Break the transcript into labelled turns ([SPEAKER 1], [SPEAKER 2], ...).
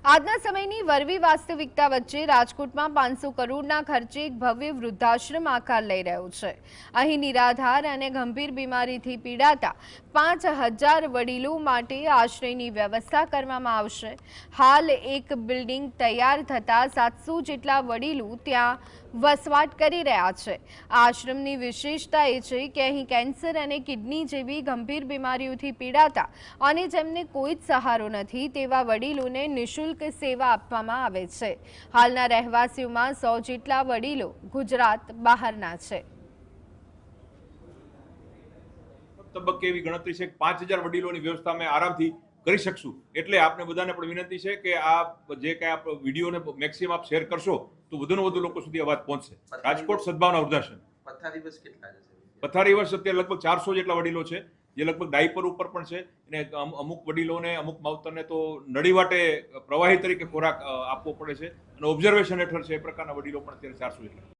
[SPEAKER 1] આજના સમયની વરવી વાસ્તવિકતા વચ્ચે રાજકોટમાં 500 કરોડના ખર્ચે એક ભવ્ય વૃદ્ધાશ્રમ આકાર લઈ રહ્યો છે। અહીં નિરાધાર અને ગંભીર બીમારીથી પીડાતા 5000 વડીલો માટે આશ્રયની વ્યવસ્થા કરવામાં આવશે। હાલ એક બિલ્ડિંગ તૈયાર થતા 700 જેટલા વડીલો ત્યાં વસવાટ કરી રહ્યા છે। આશ્રમની વિશેષતા એ છે કે અહીં કેન્સર અને કિડની જેવી ગંભીર બીમારીઓથી પીડાતા અને જેમને કોઈ જ સહારો નથી તેવા વડીલોને નિઃશુલ્ક સેવા આપવામાં આવે છે। હાલના રહેવાસીઓમાં 100 જેટલા વડીલો ગુજરાત બહારના છે।
[SPEAKER 2] તબક્કે એવી ગણતરી છે કે 5000 વડીલોની વ્યવસ્થા અમે આરામથી કરી શકશું। એટલે આપને બધાને પણ વિનંતી છે કે આ જે કાંઈ આપ વિડીયોને મેક્સિમમ આપ શેર કરશો તો વધુને વધુ લોકો સુધી અવાજ પહોંચશે। રાજકોટ સદભાવના વૃદ્ધાશ્રમ
[SPEAKER 3] પથારી દિવસ કેટલા છે?
[SPEAKER 2] પથારી દિવસ અત્યારે લગભગ 400 જેટલા વડીલો છે, જે લગભગ ડાયપર ઉપર પણ છે અને અમુક વડીલોને અમુક માવતરને તો નડી વાટે પ્રવાહી તરીકે ખોરાક આપવો પડે છે અને ઓબ્ઝર્વેશન હેઠળ છે એ પ્રકારના વડીલો પણ અત્યારે 400 જેટલા